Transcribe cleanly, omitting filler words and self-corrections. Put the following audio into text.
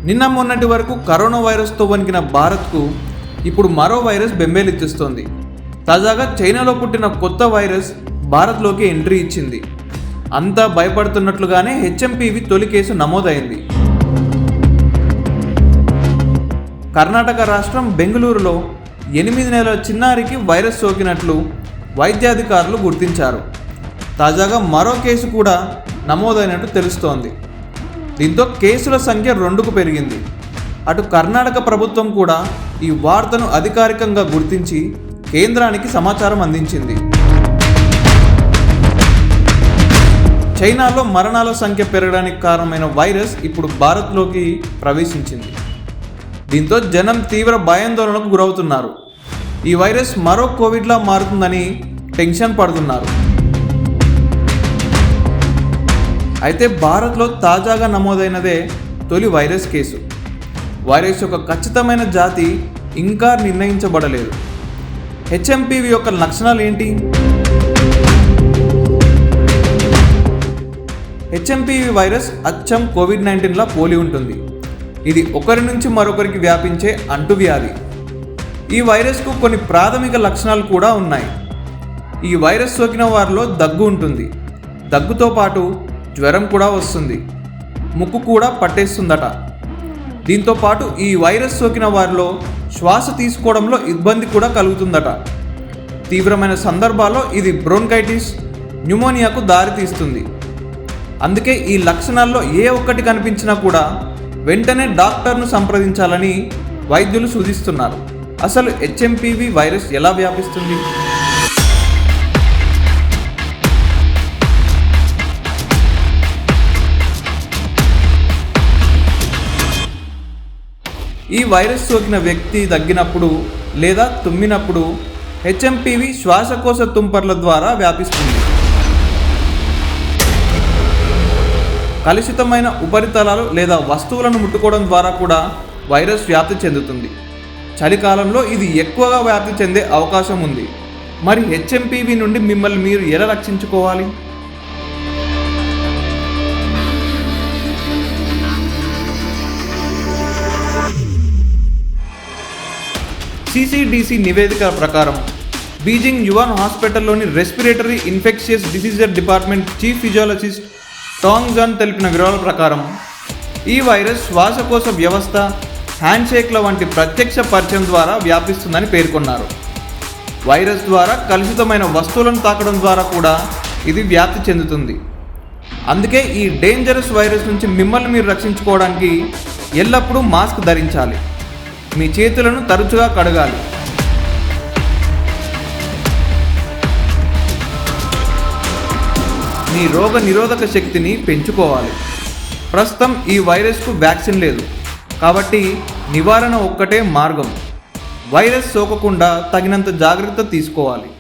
నిన్న మొన్నటి వరకు కరోనా వైరస్తో వణికిన భారత్కు ఇప్పుడు మరో వైరస్ బెంబేలెత్తిస్తోంది. తాజాగా చైనాలో పుట్టిన కొత్త వైరస్ భారత్లోకి ఎంట్రీ ఇచ్చింది. అంతా భయపడుతున్నట్లుగానే హెచ్ఎంపీవి తొలి కేసు నమోదైంది. కర్ణాటక రాష్ట్రం బెంగళూరులో 8 నెలల చిన్నారికి వైరస్ సోకినట్లు వైద్యాధికారులు గుర్తించారు. తాజాగా మరో కేసు కూడా నమోదైనట్టు తెలుస్తోంది. దీంతో కేసుల సంఖ్య 2కు పెరిగింది. అటు కర్ణాటక ప్రభుత్వం కూడా ఈ వార్తను అధికారికంగా గుర్తించి కేంద్రానికి సమాచారం అందించింది. చైనాలో మరణాల సంఖ్య పెరగడానికి కారణమైన వైరస్ ఇప్పుడు భారత్లోకి ప్రవేశించింది. దీంతో జనం తీవ్ర భయాందోళనకు గురవుతున్నారు. ఈ వైరస్ మరో కోవిడ్లా మారుతుందని టెన్షన్ పడుతున్నారు. అయితే భారత్లో తాజాగా నమోదైనదే తొలి వైరస్ కేసు. వైరస్ యొక్క ఖచ్చితమైన జాతి ఇంకా నిర్ణయించబడలేదు. హెచ్ఎంపీవి యొక్క లక్షణాలు ఏంటి? హెచ్ఎంపీవి వైరస్ అచ్చం కోవిడ్-19లా పోలి ఉంటుంది. ఇది ఒకరి నుంచి మరొకరికి వ్యాపించే అంటువ్యాధి. ఈ వైరస్కు కొన్ని ప్రాథమిక లక్షణాలు కూడా ఉన్నాయి. ఈ వైరస్ సోకిన వారిలో దగ్గు ఉంటుంది. దగ్గుతో పాటు జ్వరం కూడా వస్తుంది. ముక్కు కూడా పట్టేస్తుందట. దీంతో పాటు ఈ వైరస్ సోకిన వారిలో శ్వాస తీసుకోవడంలో ఇబ్బంది కూడా కలుగుతుందట. తీవ్రమైన సందర్భాల్లో ఇది బ్రోన్కైటిస్, న్యూమోనియాకు దారితీస్తుంది. అందుకే ఈ లక్షణాల్లో ఏ ఒక్కటి కనిపించినా కూడా వెంటనే డాక్టర్ను సంప్రదించాలని వైద్యులు సూచిస్తున్నారు. అసలు హెచ్ఎంపీవి వైరస్ ఎలా వ్యాపిస్తుంది? ఈ వైరస్ సోకిన వ్యక్తి దగ్గినప్పుడు లేదా తుమ్మినప్పుడు హెచ్ఎంపీవి శ్వాసకోశ తుంపర్ల ద్వారా వ్యాపిస్తుంది. కలుషితమైన ఉపరితలాలు లేదా వస్తువులను ముట్టుకోవడం ద్వారా కూడా వైరస్ వ్యాప్తి చెందుతుంది. చలికాలంలో ఇది ఎక్కువగా వ్యాప్తి చెందే అవకాశం ఉంది. మరి హెచ్ఎంపీవి నుండి మిమ్మల్ని మీరు ఎలా రక్షించుకోవాలి? సిసిడిసి నివేదిక ప్రకారం బీజింగ్ యువాన్ హాస్పిటల్లోని respiratory infectious diseases department chief physiologist Tang Jan తెలిపిన వివరాల ప్రకారం ఈ వైరస్ శ్వాసకోశ వ్యవస్థ, హ్యాండ్షేక్ల వంటి ప్రత్యక్ష పరిచయం ద్వారా వ్యాపిస్తుందని పేర్కొన్నారు. వైరస్ ద్వారా కలుషితమైన వస్తువులను తాకడం ద్వారా కూడా ఇది వ్యాప్తి చెందుతుంది. అందుకే ఈ డేంజరస్ వైరస్ నుంచి మిమ్మల్ని మీరు రక్షించుకోవడానికి ఎల్లప్పుడూ మాస్క్ ధరించాలి. మీ చేతులను తరచుగా కడగాలి. మీ రోగ నిరోధక శక్తిని పెంచుకోవాలి. ప్రస్తుతం ఈ వైరస్కు వ్యాక్సిన్ లేదు కాబట్టి నివారణ ఒక్కటే మార్గం. వైరస్ సోకకుండా తగినంత జాగ్రత్త తీసుకోవాలి.